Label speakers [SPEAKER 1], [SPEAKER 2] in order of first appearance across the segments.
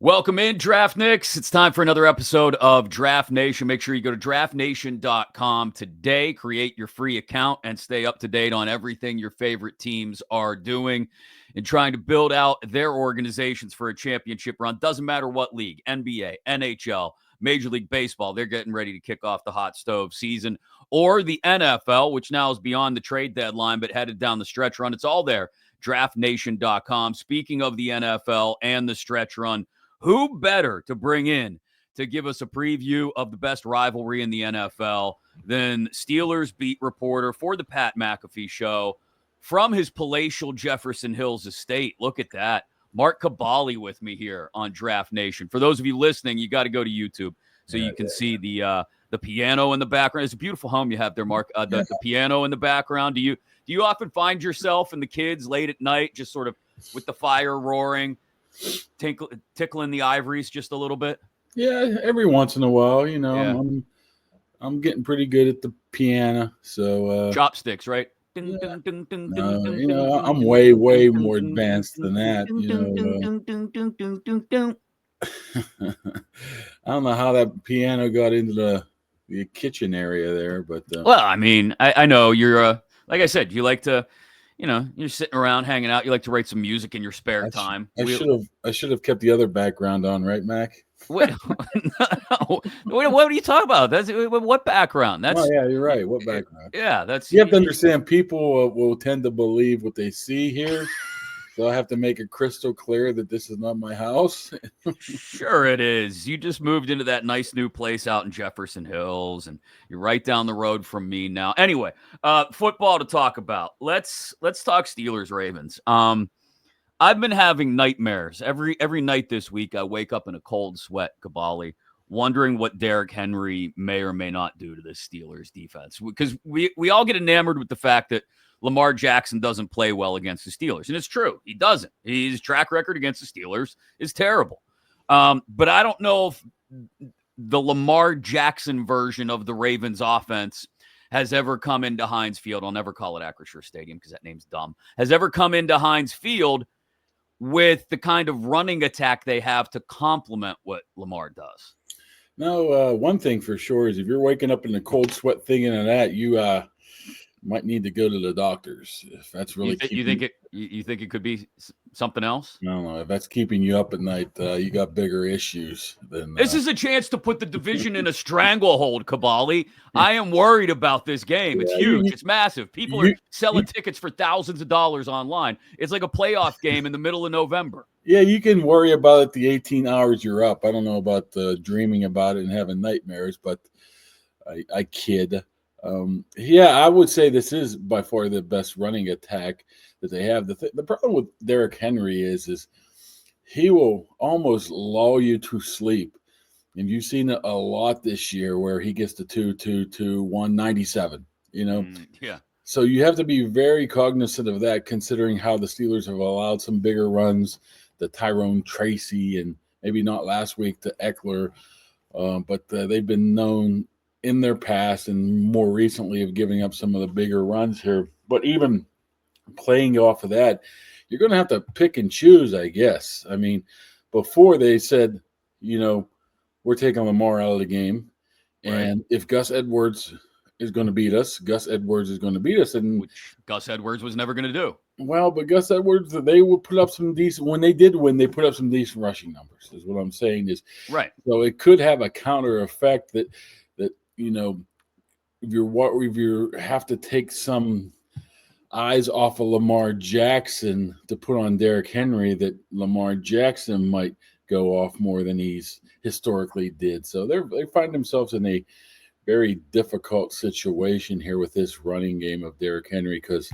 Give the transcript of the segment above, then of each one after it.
[SPEAKER 1] Welcome in, Draft Nicks. It's time for another episode of Draft Nation. Make sure you go to draftnation.com today, create your free account, and stay up to date on everything your favorite teams are doing and trying to build out their organizations for a championship run. Doesn't matter what league, NBA, NHL, Major League Baseball, they're getting ready to kick off the hot stove season, or the NFL, which now is beyond the trade deadline, but headed down the stretch run. It's all there, draftnation.com. Speaking of the NFL and the stretch run, who better to bring in to give us a preview of the best rivalry in the NFL than Steelers beat reporter for the Pat McAfee show from his palatial Jefferson Hills estate? Look at that. Mark Kaboly with me here on Draft Nation. For those of you listening, you got to go to YouTube so you can see the piano in the background. It's a beautiful home you have there, Mark. The piano in the background. Do you often find yourself and the kids late at night just sort of with the fire roaring, tickling the ivories just a little bit?
[SPEAKER 2] Yeah, every once in a while, I'm getting pretty good at the piano. So
[SPEAKER 1] chopsticks, right?
[SPEAKER 2] I'm way more advanced than that. I don't know how that piano got into the kitchen area there, but
[SPEAKER 1] well, I mean, I know you're like I said, you like to. You're sitting around hanging out. You like to write some music in your spare time.
[SPEAKER 2] I should have kept the other background on, right, Mac?
[SPEAKER 1] Wait, no. What are you talking about? That's what background? That's
[SPEAKER 2] yeah, you're right. What background?
[SPEAKER 1] Yeah, that's.
[SPEAKER 2] You have to understand. People will tend to believe what they see here, so I have to make it crystal clear that this is not my house.
[SPEAKER 1] Sure, it is. You just moved into that nice new place out in Jefferson Hills, and you're right down the road from me now. Anyway, football to talk about. Let's talk Steelers Ravens. I've been having nightmares every night this week. I wake up in a cold sweat, Kaboly, wondering what Derrick Henry may or may not do to this Steelers defense, because we all get enamored with the fact that Lamar Jackson doesn't play well against the Steelers. And it's true. He doesn't. His track record against the Steelers is terrible. But I don't know if the Lamar Jackson version of the Ravens offense has ever come into Heinz Field. I'll never call it Acrisure Stadium because that name's dumb. Has ever come into Heinz Field with the kind of running attack they have to complement what Lamar does.
[SPEAKER 2] No, one thing for sure is if you're waking up in a cold sweat thinking of that, you might need to go to the doctors if that's really.
[SPEAKER 1] You think it could be something else?
[SPEAKER 2] No, if that's keeping you up at night, you got bigger issues than.
[SPEAKER 1] This is a chance to put the division in a stranglehold, Kaboly. I am worried about this game. It's huge. It's massive. People are selling tickets for thousands of dollars online. It's like a playoff game in the middle of November.
[SPEAKER 2] Yeah, you can worry about it the 18 hours you're up. I don't know about dreaming about it and having nightmares, but I kid. I would say this is by far the best running attack that they have. The problem with Derrick Henry is he will almost lull you to sleep. And you've seen it a lot this year where he gets to 197,
[SPEAKER 1] Yeah.
[SPEAKER 2] So you have to be very cognizant of that, considering how the Steelers have allowed some bigger runs, the Tyrone Tracy, and maybe not last week to Eckler, but they've been known in their past and more recently of giving up some of the bigger runs here. But even playing off of that, you're going to have to pick and choose, I guess. I mean, before they said, we're taking Lamar out of the game. And if Gus Edwards is going to beat us, Gus Edwards is going to beat us. And
[SPEAKER 1] which Gus Edwards was never going to do.
[SPEAKER 2] Well, but Gus Edwards, they would put up some decent, when they did win, they put up some decent rushing numbers, is what I'm saying is.
[SPEAKER 1] Right.
[SPEAKER 2] So it could have a counter effect that if you have to take some eyes off of Lamar Jackson to put on Derrick Henry, that Lamar Jackson might go off more than he's historically did. So they find themselves in a very difficult situation here with this running game of Derrick Henry because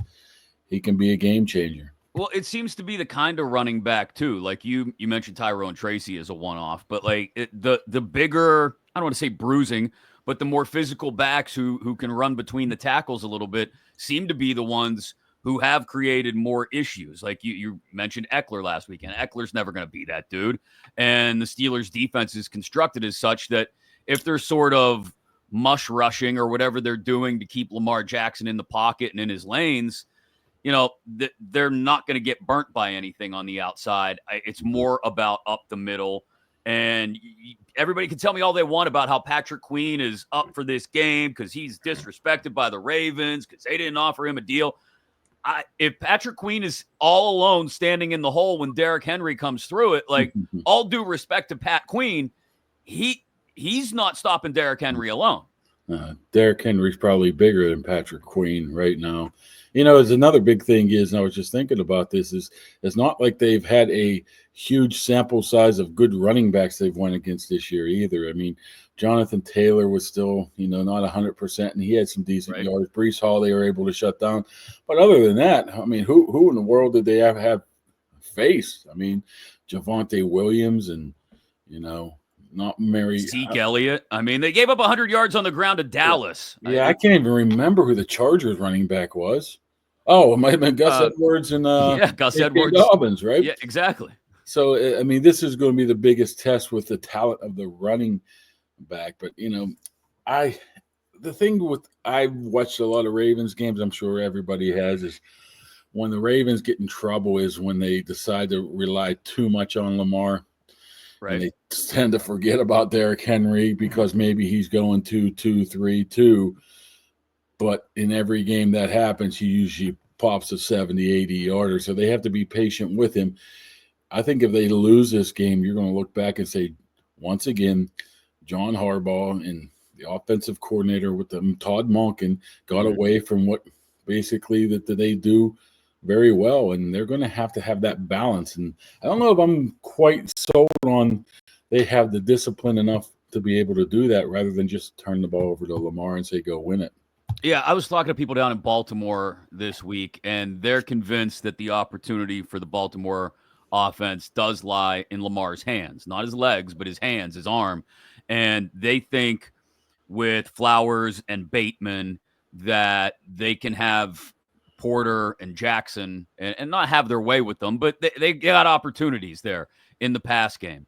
[SPEAKER 2] he can be a game changer.
[SPEAKER 1] Well, it seems to be the kind of running back too. Like you mentioned Tyrone Tracy as a one-off, but like the bigger, I don't want to say bruising, but the more physical backs who can run between the tackles a little bit seem to be the ones who have created more issues. Like you mentioned Eckler last weekend. Eckler's never going to be that dude. And the Steelers' defense is constructed as such that if they're sort of mush rushing or whatever they're doing to keep Lamar Jackson in the pocket and in his lanes, they're not going to get burnt by anything on the outside. It's more about up the middle, And everybody can tell me all they want about how Patrick Queen is up for this game because he's disrespected by the Ravens because they didn't offer him a deal. If Patrick Queen is all alone standing in the hole when Derrick Henry comes through it, like all due respect to Pat Queen, he's not stopping Derrick Henry alone.
[SPEAKER 2] Derrick Henry's probably bigger than Patrick Queen right now. It's another big thing is, and I was just thinking about this, is it's not like they've had a huge sample size of good running backs they've won against this year either. I mean, Jonathan Taylor was still, not 100%, and he had some decent yards. Breece Hall, they were able to shut down. But other than that, I mean, who in the world did they have faced? I mean, Javonte Williams and, not Mary.
[SPEAKER 1] Zeke Elliott. I mean, they gave up 100 yards on the ground to Dallas.
[SPEAKER 2] Yeah, I can't even remember who the Chargers running back was. Oh, it might have been Gus Edwards and
[SPEAKER 1] Gus Edwards.
[SPEAKER 2] Dobbins, right?
[SPEAKER 1] Yeah, exactly.
[SPEAKER 2] So, I mean, this is going to be the biggest test with the talent of the running back. But, I watched a lot of Ravens games. I'm sure everybody has, is when the Ravens get in trouble is when they decide to rely too much on Lamar. Right. And they tend to forget about Derrick Henry because maybe he's going 2-2-3-2. But in every game that happens, he usually pops a 70, 80-yarder. So they have to be patient with him. I think if they lose this game, you're going to look back and say, once again, John Harbaugh and the offensive coordinator with them, Todd Monken, got away from what basically that they do very well, and they're going to have that balance. And I don't know if I'm quite sold on they have the discipline enough to be able to do that rather than just turn the ball over to Lamar and say, go win it.
[SPEAKER 1] Yeah, I was talking to people down in Baltimore this week, and they're convinced that the opportunity for the Baltimore offense does lie in Lamar's hands, not his legs, but his hands, his arm. And they think with Flowers and Bateman that they can have Porter and Jackson and not have their way with them, but they got opportunities there in the pass game.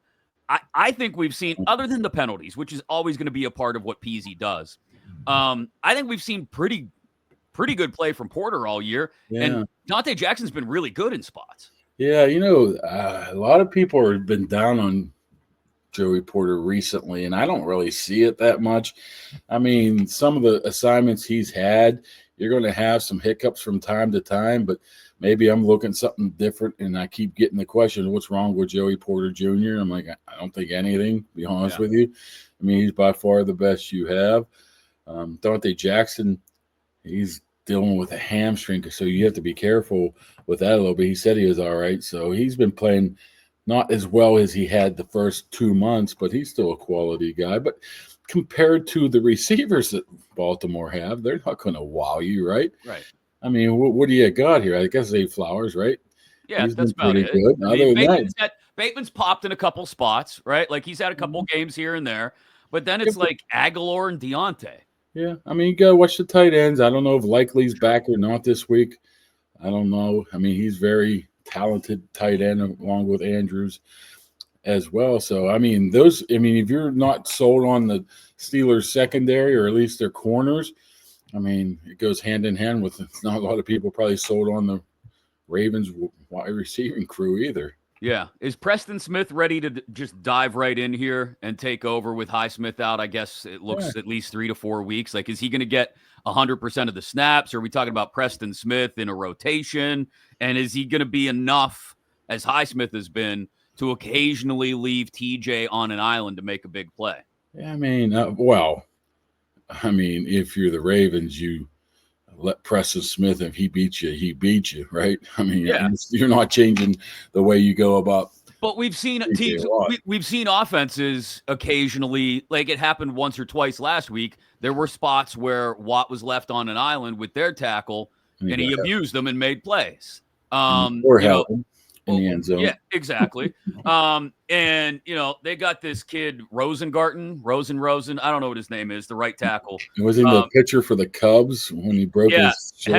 [SPEAKER 1] I think we've seen, other than the penalties, which is always going to be a part of what Peasy does, I think we've seen pretty good play from Porter all year. Yeah. And Dante Jackson's been really good in spots.
[SPEAKER 2] Yeah, a lot of people have been down on Joey Porter recently, and I don't really see it that much. I mean, some of the assignments he's had, you're going to have some hiccups from time to time, but maybe I'm looking something different, and I keep getting the question, what's wrong with Joey Porter Jr.? I'm like, I don't think anything, to be honest with you. I mean, he's by far the best you have. Dante Jackson, he's dealing with a hamstring, so you have to be careful with that a little bit. He said he was all right, so he's been playing not as well as he had the first 2 months, but he's still a quality guy. But compared to the receivers that Baltimore have, they're not going to wow you, right?
[SPEAKER 1] Right.
[SPEAKER 2] I mean, what do you got here? I guess Zay Flowers, right?
[SPEAKER 1] Yeah, that's about it. Good. I mean, Bateman's popped in a couple spots, right? Like he's had a couple games here and there, but then it's like Aguilar and Deontay.
[SPEAKER 2] Yeah, I mean, you got to watch the tight ends. I don't know if Likely's back or not this week. I don't know. I mean, he's very talented tight end along with Andrews as well. So, I mean, if you're not sold on the Steelers secondary or at least their corners, I mean, it goes hand in hand with not a lot of people probably sold on the Ravens wide receiving crew either.
[SPEAKER 1] Yeah. Is Preston Smith ready to just dive right in here and take over with Highsmith out? I guess it looks at least 3 to 4 weeks. Like, is he going to get 100% of the snaps? Or are we talking about Preston Smith in a rotation? And is he going to be enough, as Highsmith has been, to occasionally leave TJ on an island to make a big play?
[SPEAKER 2] Yeah, I mean, if you're the Ravens, you let Preston Smith, if he beats you, right? I mean, you're not changing the way you go about.
[SPEAKER 1] But we've seen teams, we've seen offenses occasionally, like it happened once or twice last week. There were spots where Watt was left on an island with their tackle, and he abused them and made plays.
[SPEAKER 2] In the end zone.
[SPEAKER 1] Yeah, exactly. And they got this kid Rosen. I don't know what his name is, the right tackle.
[SPEAKER 2] Was he the pitcher for the Cubs when he broke his shoulder?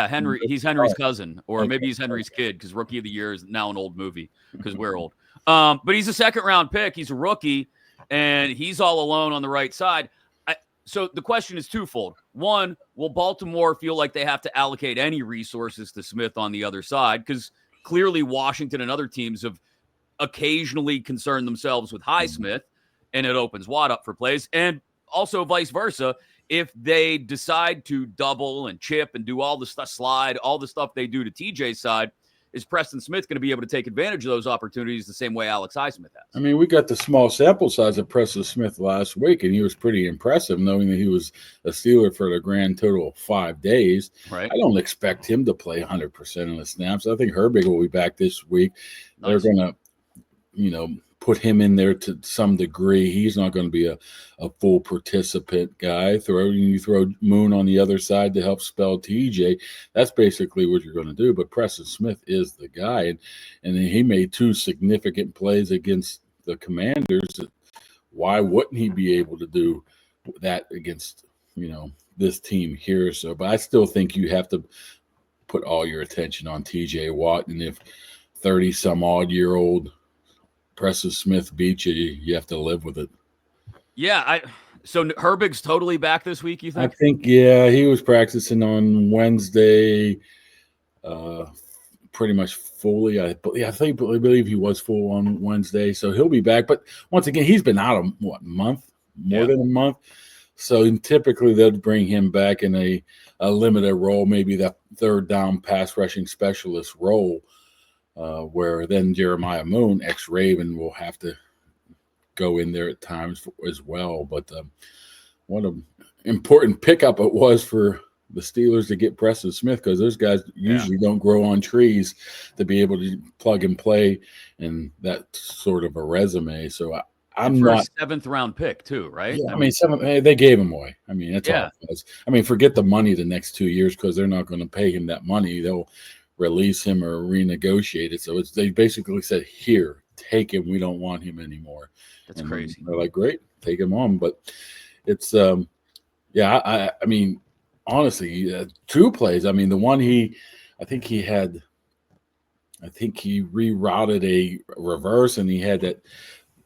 [SPEAKER 1] Henry. He's Henry's cousin, or maybe he's Henry's kid, because Rookie of the Year is now an old movie because we're old. But he's a second-round pick. He's a rookie, and he's all alone on the right side. So the question is twofold. One, will Baltimore feel like they have to allocate any resources to Smith on the other side? Because clearly Washington and other teams have occasionally concern themselves with Highsmith, and it opens Watt up for plays. And also vice versa, if they decide to double and chip and do all the stuff, slide, all the stuff they do to TJ's side, is Preston Smith going to be able to take advantage of those opportunities the same way Alex Highsmith has?
[SPEAKER 2] I mean, we got the small sample size of Preston Smith last week, and he was pretty impressive, knowing that he was a Steeler for the grand total of 5 days.
[SPEAKER 1] Right.
[SPEAKER 2] I don't expect him to play 100% of the snaps. I think Herbig will be back this week.
[SPEAKER 1] Nice.
[SPEAKER 2] They're going to, put him in there to some degree. He's not going to be a full participant guy. You throw Moon on the other side to help spell TJ. That's basically what you're going to do. But Preston Smith is the guy, and he made 2 significant plays against the Commanders. Why wouldn't he be able to do that against this team here? So, but I still think you have to put all your attention on TJ Watt, and if 30-some-odd-year-old Preston Smith beats you, you have to live with it.
[SPEAKER 1] Yeah, so Herbig's totally back this week, you think?
[SPEAKER 2] I think, yeah, he was practicing on Wednesday, pretty much fully. I believe he was full on Wednesday, so he'll be back. But once again, he's been out a month, more than a month. So typically they'll bring him back in a limited role, maybe that third down pass rushing specialist role. Where then Jeremiah Moon, ex-Raven, will have to go in there at times as well. But what an important pickup it was for the Steelers to get Preston Smith, because those guys usually don't grow on trees to be able to plug and play and that sort of a resume. So I'm not
[SPEAKER 1] a 7th-round pick too, right?
[SPEAKER 2] Yeah, I mean, they gave him away. I mean, that's all it was. I mean, forget the money the next 2 years, because they're not going to pay him that money. They'll release him or renegotiate it. So they basically said, here, take him. We don't want him anymore.
[SPEAKER 1] That's crazy.
[SPEAKER 2] They're like, great, take him on. But it's, I mean, honestly, 2 plays. I mean, the one I think he rerouted a reverse, and he had that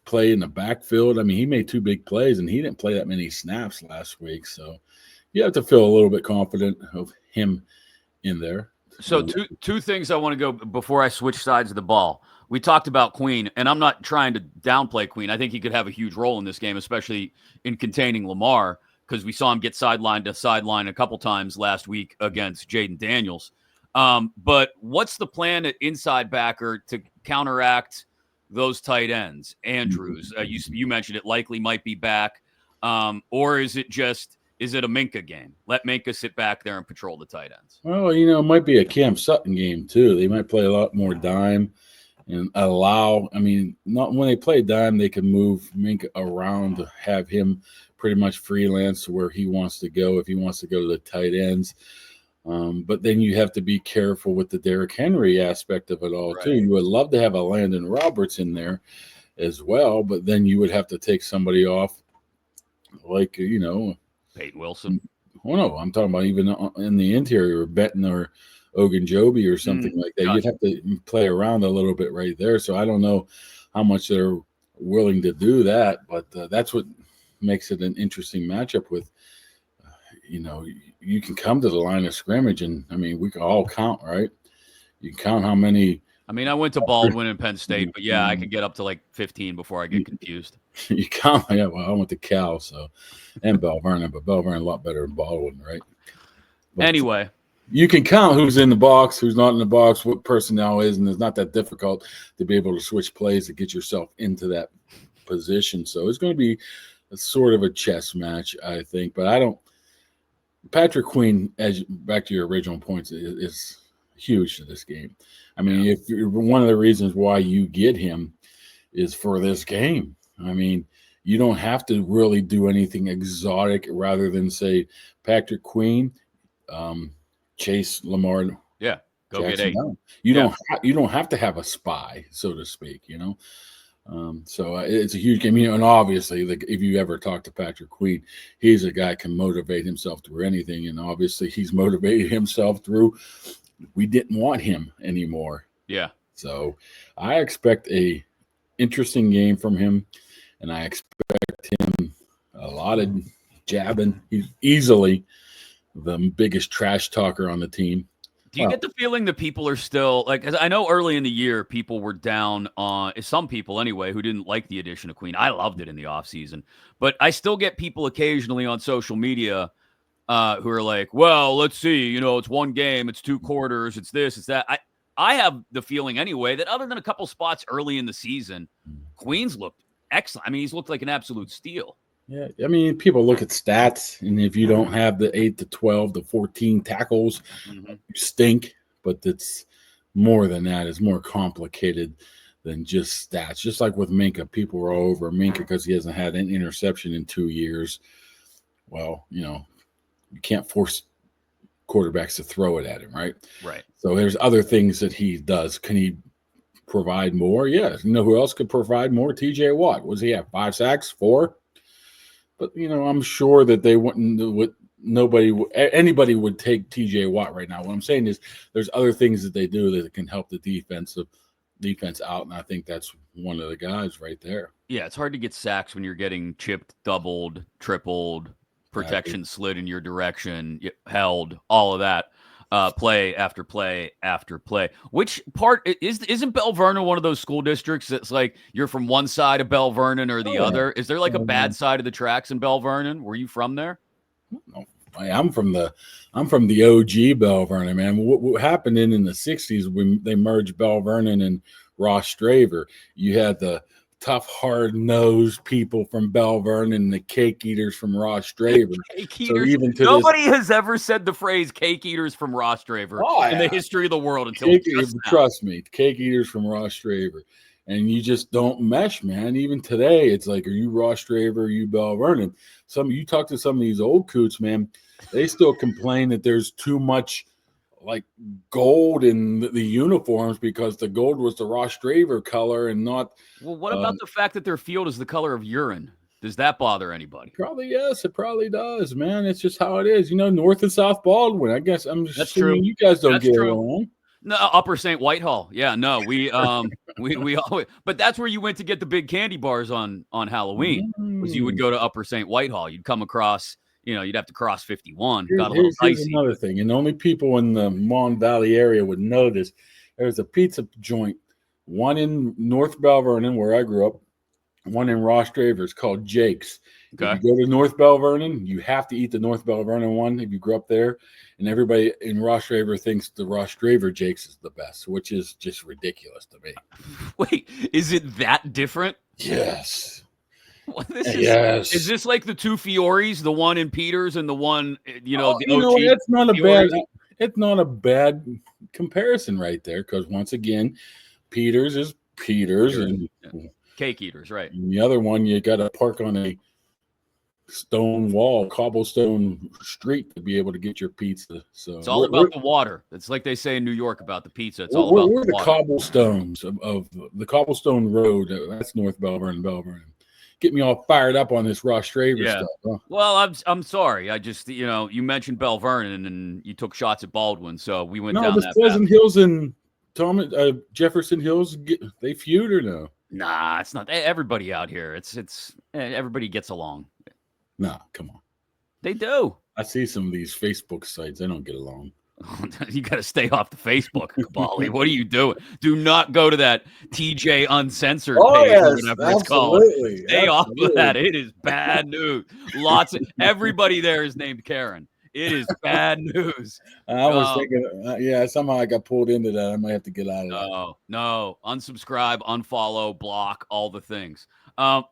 [SPEAKER 2] play in the backfield. I mean, he made 2 big plays, and he didn't play that many snaps last week. So you have to feel a little bit confident of him in there.
[SPEAKER 1] So two things I want to go before I switch sides of the ball. We talked about Queen, and I'm not trying to downplay Queen. I think he could have a huge role in this game, especially in containing Lamar, because we saw him get sideline to sideline a couple times last week against Jaden Daniels. But what's the plan at inside backer to counteract those tight ends? Andrews, you mentioned it likely might be back, or is it a Minka game? Let Minka sit back there and patrol the tight ends.
[SPEAKER 2] Well, it might be a Cam Sutton game too. They might play a lot more dime and allow. I mean, not when they play dime, they can move Minka around to have him pretty much freelance to where he wants to go, if he wants to go to the tight ends. But then you have to be careful with the Derrick Henry aspect of it all too. You would love to have a Landon Roberts in there as well, but then you would have to take somebody off, like
[SPEAKER 1] Peyton Wilson.
[SPEAKER 2] Oh no, I'm talking about even in the interior, Benton or Ogunjobi or something like that. You'd have to play around a little bit right there. So I don't know how much they're willing to do that, but that's what makes it an interesting matchup. With you can come to the line of scrimmage, and I mean, we can all count, right? You can count how many.
[SPEAKER 1] I mean, I went to Baldwin and Penn State, but I can get up to like 15 before I get confused.
[SPEAKER 2] You count, I went to Cal, and Bell Vernon, but Bell Vernon a lot better than Baldwin, right? But
[SPEAKER 1] anyway,
[SPEAKER 2] you can count who's in the box, who's not in the box, what personnel is, and it's not that difficult to be able to switch plays to get yourself into that position. So it's going to be a sort of a chess match, I think. But I don't. Patrick Queen, back to your original points, is huge to this game. I mean, if one of the reasons why you get him is for this game. I mean, you don't have to really do anything exotic rather than say Patrick Queen, Chase Lamar.
[SPEAKER 1] Yeah, go
[SPEAKER 2] Jackson
[SPEAKER 1] get 8.
[SPEAKER 2] Down. You don't have to have a spy, so to speak. So it's a huge game. And obviously, if you ever talk to Patrick Queen, he's a guy who can motivate himself through anything. And obviously, he's motivated himself through. We didn't want him anymore.
[SPEAKER 1] Yeah.
[SPEAKER 2] So I expect a interesting game from him, and I expect him a lot of jabbing. He's easily the biggest trash talker on the team.
[SPEAKER 1] Do you get the feeling that people are still like, 'cause I know early in the year, people were down on some people anyway, who didn't like the addition of Queen. I loved it in the offseason, but I still get people occasionally on social media who are like, well, let's see, it's one game, it's 2 quarters, it's this, it's that. I have the feeling anyway that other than a couple spots early in the season, Queen's looked excellent. I mean, he's looked like an absolute steal.
[SPEAKER 2] Yeah, I mean, people look at stats, and if you don't have the 8 to 12 to 14 tackles, you stink. But it's more than that. It's more complicated than just stats. Just like with Minka, people were all over Minka because he hasn't had an interception in 2 years. Well, you can't force quarterbacks to throw it at him, right?
[SPEAKER 1] Right.
[SPEAKER 2] So there's other things that he does. Can he provide more? Yeah. You know who else could provide more? TJ Watt. Was he have 5 sacks? 4? But, I'm sure that they wouldn't anybody would take TJ Watt right now. What I'm saying is there's other things that they do that can help the defense out, and I think that's one of the guys right there.
[SPEAKER 1] Yeah, it's hard to get sacks when you're getting chipped, doubled, tripled, protection slid in your direction, held, all of that. Play after play after play. Which part isn't Bell Vernon one of those school districts that's like you're from one side of Bell Vernon or the other? Is there like a bad side of the tracks in Bell Vernon? Were you from there?
[SPEAKER 2] No, I'm from the OG Bell Vernon, man. What happened in the 60s when they merged Bell Vernon and Ross Straver? You had the tough, hard-nosed people from Bell Vernon and the cake eaters from Ross Straver.
[SPEAKER 1] Nobody has ever said the phrase "cake eaters from Ross Straver" in the history of the world until
[SPEAKER 2] trust me, cake eaters from Ross Straver, and you just don't mesh, man. Even today, it's like, are you Ross Straver? Are you Bell Vernon? You talk to some of these old coots, man. They still complain that there's too much like gold in the uniforms because the gold was the Ross Straver color and not.
[SPEAKER 1] Well, what about the fact that their field is the color of urine? Does that bother anybody?
[SPEAKER 2] Probably, yes. It probably does, man. It's just how it is. North and South Baldwin. I guess I'm just assuming you guys don't get along.
[SPEAKER 1] No, Upper St. Whitehall. Yeah, no, we always. But that's where you went to get the big candy bars on Halloween. Was you would go to Upper St. Whitehall. You'd come across. You'd have to cross 51. Got a little dicey.
[SPEAKER 2] Here's another thing, and only people in the Mon Valley area would know this. There's a pizza joint, one in North Bell Vernon, where I grew up, one in Ross Straver. It's called Jake's. Okay. If you go to North Bell Vernon, you have to eat the North Bell Vernon one if you grew up there. And everybody in Ross Straver thinks the Ross Straver Jake's is the best, which is just ridiculous to me.
[SPEAKER 1] Wait, is it that different?
[SPEAKER 2] Yes.
[SPEAKER 1] Yes. Is this like the 2 Fioris, the one in Peters and the one, the OG?
[SPEAKER 2] It's not a bad. It's not a bad comparison right there, because once again, Peters is Peters and
[SPEAKER 1] cake eaters, right?
[SPEAKER 2] And the other one, you got to park on a cobblestone street to be able to get your pizza. So
[SPEAKER 1] it's all about the water. It's like they say in New York about the pizza. It's all about
[SPEAKER 2] the cobblestones of the cobblestone road. That's North Bell Vernon. Get me all fired up on this Ross Straver stuff. Huh?
[SPEAKER 1] Well, I'm sorry. I just you mentioned Bell Vernon and you took shots at Baldwin, so we went down that
[SPEAKER 2] Pleasant Hills and Jefferson Hills, they feud or no?
[SPEAKER 1] Nah, it's not. Everybody out here, it's everybody gets along.
[SPEAKER 2] Nah, come on.
[SPEAKER 1] They do.
[SPEAKER 2] I see some of these Facebook sites. They don't get along.
[SPEAKER 1] You got to stay off the Facebook, Kaboly. What are you doing? Do not go to that TJ Uncensored page or whatever it's called. Stay off of that. It is bad news. Everybody there is named Karen. It is bad news.
[SPEAKER 2] I was thinking, somehow I got pulled into that. I might have to get out of that.
[SPEAKER 1] No. Unsubscribe, unfollow, block, all the things.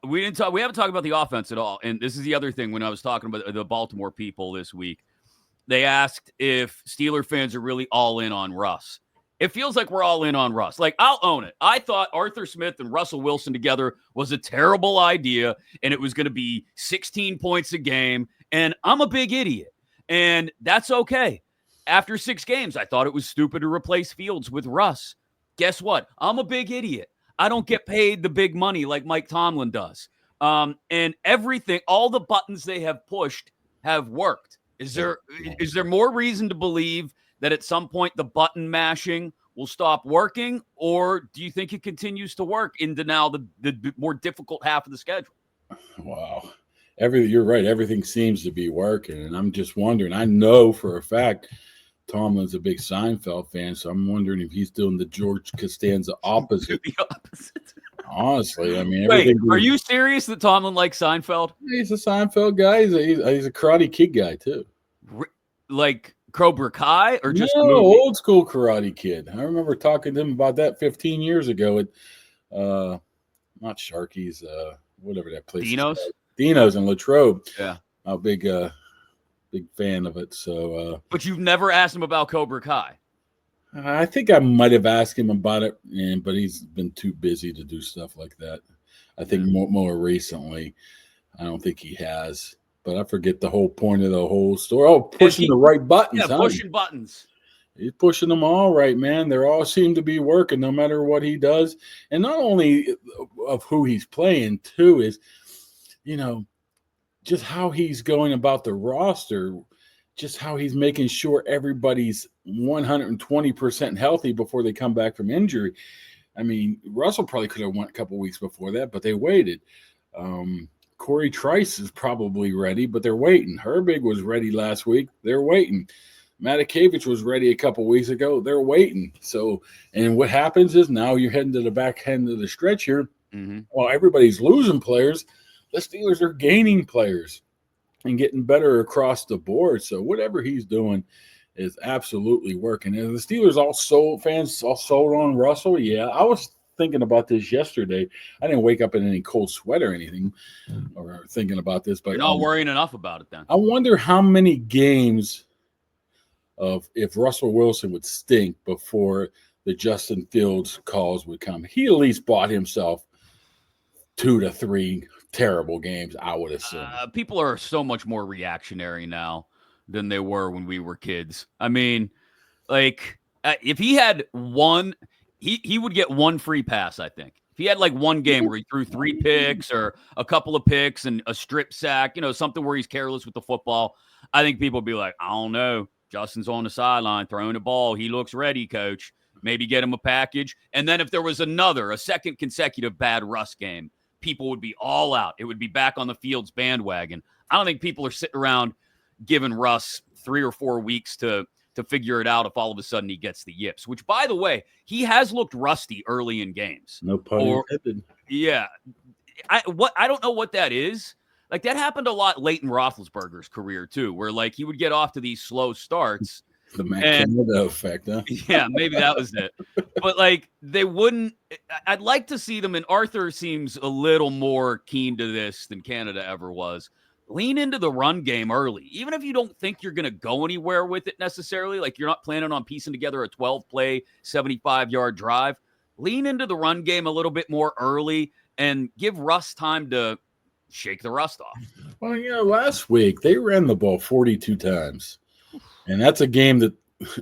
[SPEAKER 1] We haven't talked about the offense at all. And this is the other thing when I was talking about the Baltimore people this week. They asked if Steeler fans are really all in on Russ. It feels like we're all in on Russ. Like, I'll own it. I thought Arthur Smith and Russell Wilson together was a terrible idea, and it was going to be 16 points a game, and I'm a big idiot. And that's okay. After 6 games, I thought it was stupid to replace Fields with Russ. Guess what? I'm a big idiot. I don't get paid the big money like Mike Tomlin does. And everything, all the buttons they have pushed have worked. Is there more reason to believe that at some point the button mashing will stop working, or do you think it continues to work into now the more difficult half of the schedule?
[SPEAKER 2] Wow. You're right. Everything seems to be working, and I'm just wondering. I know for a fact Tomlin's a big Seinfeld fan, so I'm wondering if he's doing the George Costanza opposite.
[SPEAKER 1] The opposite.
[SPEAKER 2] Honestly, I mean,
[SPEAKER 1] Wait,
[SPEAKER 2] everything.
[SPEAKER 1] are you serious that Tomlin likes Seinfeld?
[SPEAKER 2] He's a Seinfeld guy. He's a Karate Kid guy too.
[SPEAKER 1] Like Cobra Kai or just
[SPEAKER 2] No,
[SPEAKER 1] the movie?
[SPEAKER 2] old school Karate Kid. I remember talking to him about that 15 years ago at not Sharky's, whatever that place
[SPEAKER 1] Dino's?
[SPEAKER 2] is. Dino's in Latrobe.
[SPEAKER 1] Yeah.
[SPEAKER 2] I'm a big fan of it. So
[SPEAKER 1] but you've never asked him about Cobra Kai.
[SPEAKER 2] I think I might have asked him about it, but he's been too busy to do stuff like that. I think more recently. I don't think he has. But I forget the whole point of the whole story. Oh, pushing the right buttons.
[SPEAKER 1] Yeah, pushing buttons.
[SPEAKER 2] He's pushing them all right, man. They all seem to be working no matter what he does. And not only of who he's playing, too, is, just how he's going about the roster, just how he's making sure everybody's 120% healthy before they come back from injury. I mean, Russell probably could have went a couple weeks before that, but they waited. Corey Trice is probably ready, but they're waiting. Herbig was ready last week. They're waiting. Matakevich was ready a couple weeks ago. They're waiting. So, and what happens is now you're heading to the back end of the stretch here.
[SPEAKER 1] Mm-hmm.
[SPEAKER 2] While everybody's losing players, the Steelers are gaining players and getting better across the board. So whatever he's doing is absolutely working. And the Steelers fans all sold on Russell. Yeah, I was thinking about this yesterday. I didn't wake up in any cold sweat or anything or thinking about this. But
[SPEAKER 1] you're not worrying enough about it then.
[SPEAKER 2] I wonder how many games of if Russell Wilson would stink before the Justin Fields calls would come. He at least bought himself 2 to 3 terrible games, I would assume.
[SPEAKER 1] People are so much more reactionary now than they were when we were kids. I mean, like, if he had one, he would get one free pass, I think. If he had like one game where he threw 3 picks or a couple of picks and a strip sack, something where he's careless with the football, I think people would be like, I don't know. Justin's on the sideline throwing the ball. He looks ready, coach. Maybe get him a package. And then if there was a second consecutive bad Russ game, people would be all out. It would be back on the Fields bandwagon. I don't think people are sitting around giving Russ 3 or 4 weeks to figure it out if all of a sudden he gets the yips, which, by the way, he has looked rusty early in games.
[SPEAKER 2] No pun intended.
[SPEAKER 1] Yeah. I don't know what that is. Like, that happened a lot late in Roethlisberger's career, too, where, like, he would get off to these slow starts.
[SPEAKER 2] The Mack effect, huh?
[SPEAKER 1] Yeah, maybe that was it. But, like, they wouldn't – I'd like to see them, and Arthur seems a little more keen to this than Canada ever was. Lean into the run game early. Even if you don't think you're going to go anywhere with it necessarily, like you're not planning on piecing together a 12-play, 75-yard drive, lean into the run game a little bit more early and give Russ time to shake the rust off.
[SPEAKER 2] Well, last week they ran the ball 42 times. And that's a game that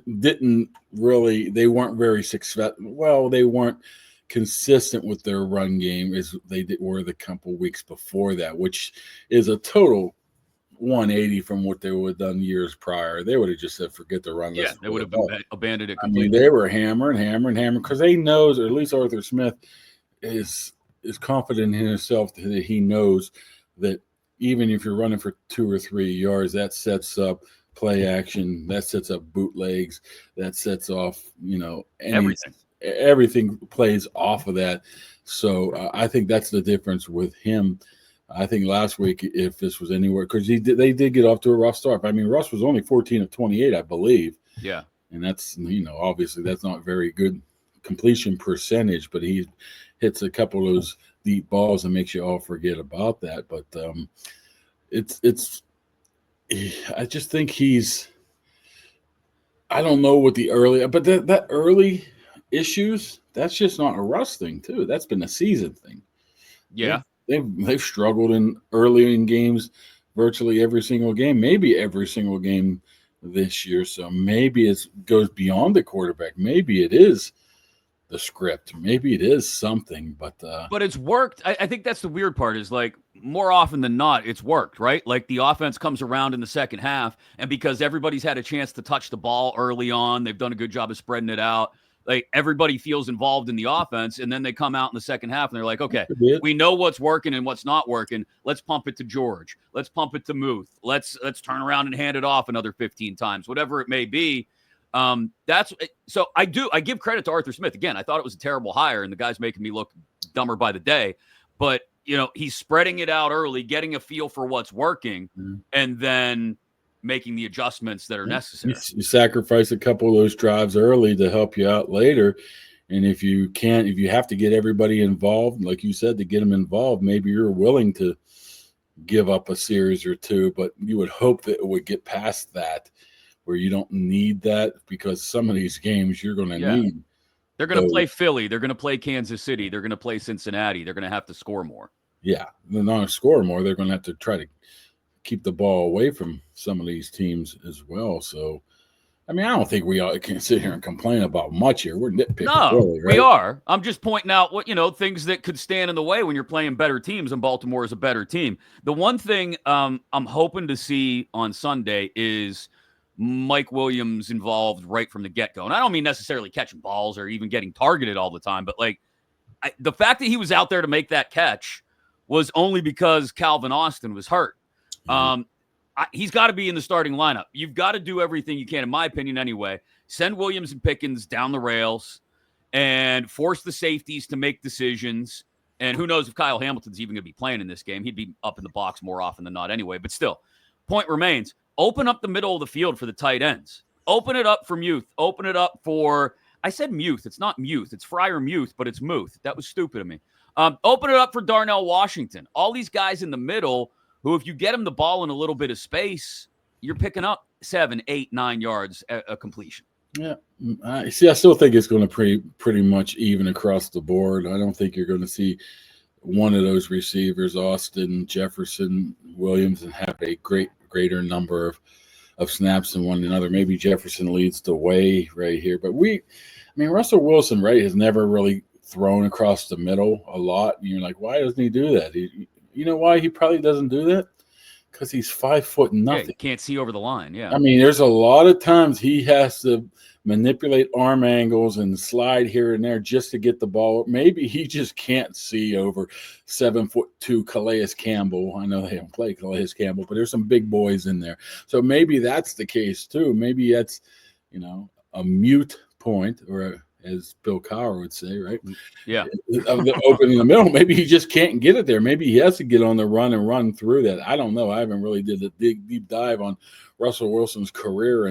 [SPEAKER 2] they weren't very successful. Well, they weren't consistent with their run game as they were the couple weeks before that, which is a total 180 from what they would have done years prior. They would have just said, forget the run.
[SPEAKER 1] Yeah, they would have abandoned it
[SPEAKER 2] I
[SPEAKER 1] completely.
[SPEAKER 2] mean, they were hammering because they knows, or at least Arthur Smith is confident in himself that he knows that even if you're running for 2 or 3 yards, that sets up play action, that sets up bootlegs, that sets off, everything plays off of that. So I think that's the difference with him. I think last week, if this was anywhere, because they did get off to a rough start. I mean, Russ was only 14 of 28, I believe.
[SPEAKER 1] Yeah.
[SPEAKER 2] And that's, obviously that's not very good completion percentage, but he hits a couple of those deep balls and makes you all forget about that. But I just think I don't know what the early, but that early issues, that's just not a Russ thing too. That's been a season thing.
[SPEAKER 1] Yeah.
[SPEAKER 2] They've struggled early in games, virtually every single game, maybe every single game this year. So maybe it goes beyond the quarterback. Maybe it is the script. Maybe it is something, but
[SPEAKER 1] it's worked. I think that's the weird part is, like, more often than not, it's worked, right? Like, the offense comes around in the second half, and because everybody's had a chance to touch the ball early on, they've done a good job of spreading it out. Like, everybody feels involved in the offense, and then they come out in the second half, and they're like, okay, we know what's working and what's not working. Let's pump it to George. Let's pump it to Muth. Let's turn around and hand it off another 15 times, whatever it may be. That's so I give credit to Arthur Smith. Again, I thought it was a terrible hire, and the guy's making me look dumber by the day. But, he's spreading it out early, getting a feel for what's working, and then making the adjustments that are necessary.
[SPEAKER 2] You sacrifice a couple of those drives early to help you out later. And if you have to get everybody involved, like you said, to get them involved, maybe you're willing to give up a series or two, but you would hope that it would get past that where you don't need that, because some of these games you're going to need.
[SPEAKER 1] They're going to play Philly. They're going to play Kansas City. They're going to play Cincinnati. They're going to have to score more. Yeah,
[SPEAKER 2] they're not going to score more. They're going to have to try to keep the ball away from some of these teams as well. So, I mean, I don't think we all can sit here and complain about much here. We're nitpicking.
[SPEAKER 1] No, really, right? We are. I'm just pointing out what things that could stand in the way when you're playing better teams, and Baltimore is a better team. The one thing I'm hoping to see on Sunday is Mike Williams involved right from the get-go. And I don't mean necessarily catching balls or even getting targeted all the time, but the fact that he was out there to make that catch was only because Calvin Austin was hurt. He's got to be in the starting lineup. You've got to do everything you can, in my opinion anyway. Send Williams and Pickens down the rails and force the safeties to make decisions. And who knows if Kyle Hamilton's even going to be playing in this game. He'd be up in the box more often than not anyway. But still, point remains, open up the middle of the field for the tight ends. Open it up for Muth. Open it up for – I said Muth. It's not Muth. It's Fryer Muth, but it's Muth. That was stupid of me. Open it up for Darnell Washington. All these guys in the middle who, if you get them the ball in a little bit of space, you're picking up 7, 8, 9 yards a completion.
[SPEAKER 2] Yeah. I still think it's going to pretty much even across the board. I don't think you're going to see one of those receivers, Austin, Jefferson, Williams, and have a greater number of snaps than one another. Maybe Jefferson leads the way right here. But Russell Wilson, right, has never really thrown across the middle a lot. And you're like, why doesn't he do that? You know why he probably doesn't do that? Because he's 5 foot nothing.
[SPEAKER 1] Yeah, he can't see over the line. Yeah.
[SPEAKER 2] I mean, there's a lot of times he has to manipulate arm angles and slide here and there just to get the ball. Maybe he just can't see over 7'2" Calais Campbell. I know they don't play Calais Campbell, but there's some big boys in there. So maybe that's the case too. Maybe that's, a mute point, or as Bill Cowher would say, right?
[SPEAKER 1] Yeah.
[SPEAKER 2] Of the open in the middle. Maybe he just can't get it there. Maybe he has to get on the run and run through that. I don't know. I haven't really did a deep dive on Russell Wilson's career,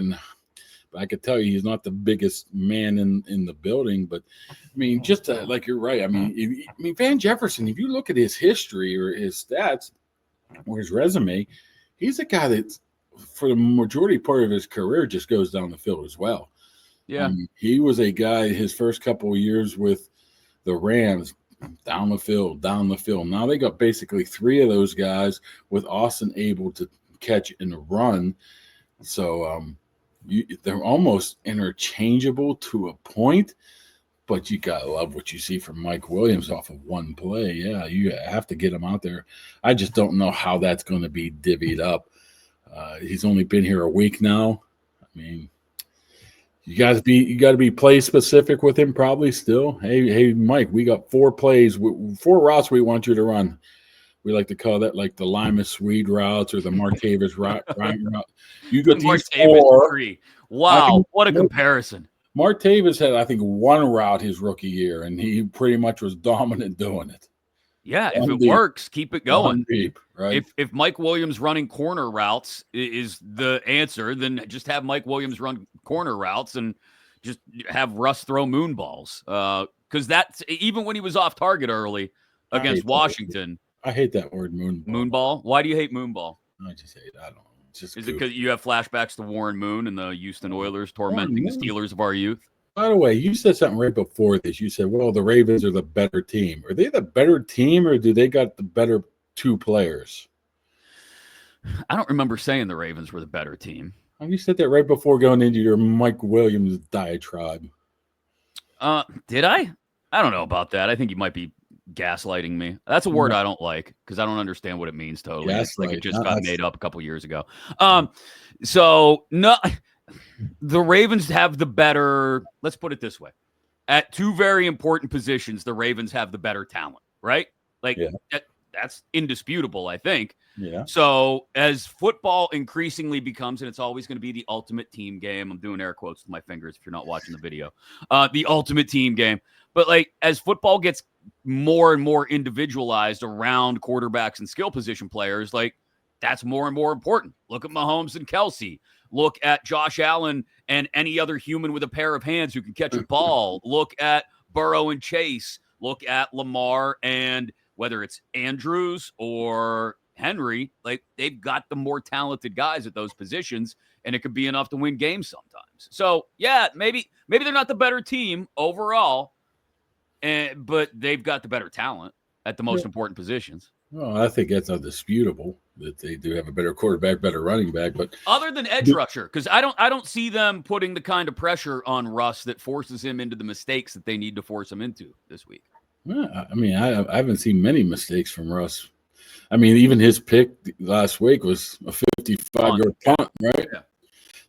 [SPEAKER 2] but I could tell you he's not the biggest man in the building. But I mean, just like you're right. I mean, Van Jefferson, if you look at his history or his stats or his resume, he's a guy that for the majority part of his career just goes down the field as well.
[SPEAKER 1] Yeah.
[SPEAKER 2] He was a guy his first couple of years with the Rams, down the field. Now they got basically 3 of those guys with Austin able to catch and run. So they're almost interchangeable to a point, but you got to love what you see from Mike Williams off of one play. Yeah, you have to get him out there. I just don't know how that's going to be divvied up. He's only been here a week now. I mean, you got to be play specific with him probably still. Hey, Mike, we got 4 plays, 4 routes we want you to run. We like to call that like the Lima Swede routes or the Martavis route. You got these 4.
[SPEAKER 1] Wow, what a comparison.
[SPEAKER 2] Martavis had, I think, 1 route his rookie year, and he pretty much was dominant doing it.
[SPEAKER 1] Yeah, if it works, keep it going.
[SPEAKER 2] Deep, right?
[SPEAKER 1] If Mike Williams running corner routes is the answer, then just have Mike Williams run corner routes and just have Russ throw moon balls. Because that's even when he was off target early against Washington.
[SPEAKER 2] I hate that word, moonball.
[SPEAKER 1] Moonball? Why do you hate moonball?
[SPEAKER 2] I just hate it. I don't know. Is
[SPEAKER 1] it because you have flashbacks to Warren Moon and the Houston Oilers tormenting the Steelers of our youth?
[SPEAKER 2] By the way, you said something right before this. You said, well, the Ravens are the better team. Are they the better team, or do they got the better 2 players?
[SPEAKER 1] I don't remember saying the Ravens were the better team.
[SPEAKER 2] You said that right before going into your Mike Williams diatribe.
[SPEAKER 1] Did I? I don't know about that. I think you might be gaslighting me. That's a word I don't like because I don't understand what it means totally. It's like it just got made up a couple years ago. So no, the Ravens have the better, let's put it this way. At 2 very important positions, the Ravens have the better talent, right? Like That's indisputable, I think.
[SPEAKER 2] Yeah.
[SPEAKER 1] So as football increasingly becomes, and it's always going to be the ultimate team game. I'm doing air quotes with my fingers if you're not watching the video. The ultimate team game. But like as football gets more and more individualized around quarterbacks and skill position players, like that's more and more important. Look at Mahomes and Kelsey. Look at Josh Allen and any other human with a pair of hands who can catch a ball. Look at Burrow and Chase. Look at Lamar and whether it's Andrews or Henry, like they've got the more talented guys at those positions, and it could be enough to win games sometimes. So yeah, maybe they're not the better team overall, but they've got the better talent at the most important positions.
[SPEAKER 2] Well, I think that's undisputable that they do have a better quarterback, better running back. But
[SPEAKER 1] other than edge rusher, because I don't see them putting the kind of pressure on Russ that forces him into the mistakes that they need to force him into this week.
[SPEAKER 2] I mean, I haven't seen many mistakes from Russ. I mean, even his pick last week was a 55-yard punt, right?
[SPEAKER 1] Yeah.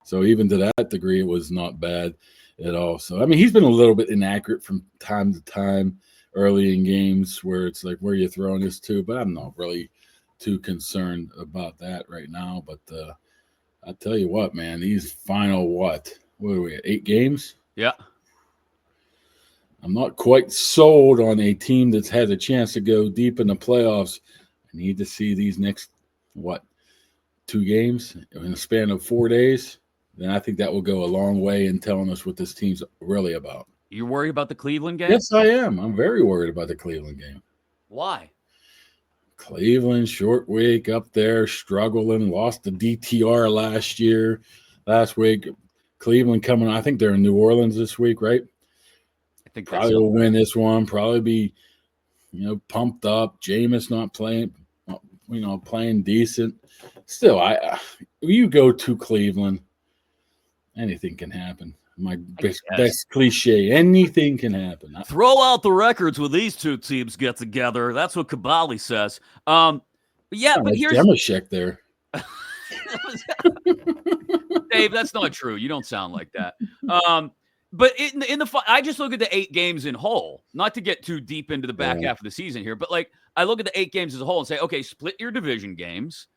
[SPEAKER 2] So even to that degree, it was not bad at all. So, I mean, he's been a little bit inaccurate from time to time early in games where it's like, where are you throwing this to? But I'm not really too concerned about that right now. But I tell you what, man, these final, what are we at, 8 games?
[SPEAKER 1] Yeah.
[SPEAKER 2] I'm not quite sold on a team that's had a chance to go deep in the playoffs. I need to see these next, 2 games in a span of 4 days. Then I think that will go a long way in telling us what this team's really about.
[SPEAKER 1] You're worried about the Cleveland game?
[SPEAKER 2] Yes, I am. I'm very worried about the Cleveland game.
[SPEAKER 1] Why?
[SPEAKER 2] Cleveland, short week up there, struggling, lost the DTR last week. Cleveland coming, I think they're in New Orleans this week, right?
[SPEAKER 1] I think
[SPEAKER 2] probably will win this one. Probably be, pumped up. Jameis not playing, playing decent. Still, you go to Cleveland, anything can happen. My best cliche, anything can happen.
[SPEAKER 1] Throw out the records when these two teams get together. That's what Kaboly says. But here's
[SPEAKER 2] Demashek there.
[SPEAKER 1] Dave, that's not true. You don't sound like that. But I just look at the 8 games in whole, not to get too deep into the back half of the season here, but like I look at the 8 games as a whole and say, okay, split your division games.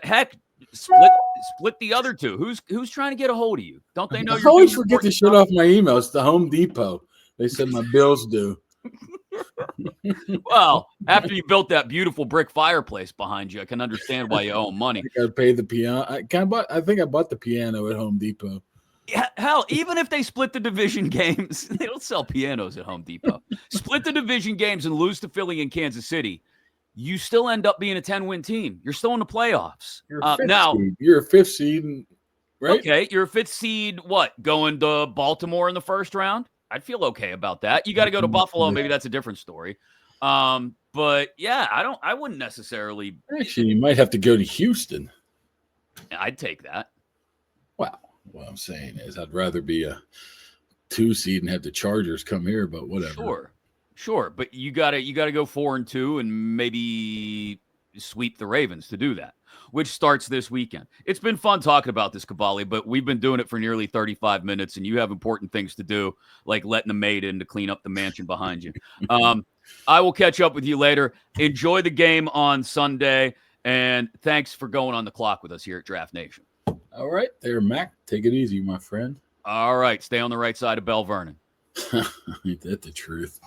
[SPEAKER 1] Heck, split the other 2. Who's trying to get a hold of you? Don't they know
[SPEAKER 2] I always forget to shut off my emails to Home Depot. They said my bills due.
[SPEAKER 1] Well, after you built that beautiful brick fireplace behind you, I can understand why you owe money.
[SPEAKER 2] I got to pay the piano. I think I bought the piano at Home Depot.
[SPEAKER 1] Yeah, hell, even if they split the division games, they don't sell pianos at Home Depot. Split the division games and lose to Philly and Kansas City, you still end up being a 10-win team. You're still in the playoffs.
[SPEAKER 2] You're a 5th seed. You're a 5th seed, right?
[SPEAKER 1] Okay, you're a 5th seed. What, going to Baltimore in the first round? I'd feel okay about that. You got to go to Buffalo. Maybe that's a different story. But yeah, I wouldn't necessarily.
[SPEAKER 2] Actually, you might have to go to Houston.
[SPEAKER 1] I'd take that.
[SPEAKER 2] Wow. What I'm saying is I'd rather be a 2 seed and have the Chargers come here, but whatever.
[SPEAKER 1] Sure. But you gotta go 4-2 and maybe sweep the Ravens to do that, which starts this weekend. It's been fun talking about this, Kaboly, but we've been doing it for nearly 35 minutes, and you have important things to do, like letting a maid in to clean up the mansion behind you. I will catch up with you later. Enjoy the game on Sunday, and thanks for going on the clock with us here at Draft Nation.
[SPEAKER 2] All right, there, Mack. Take it easy, my friend.
[SPEAKER 1] All right, stay on the right side of Bell Vernon.
[SPEAKER 2] Ain't that the truth?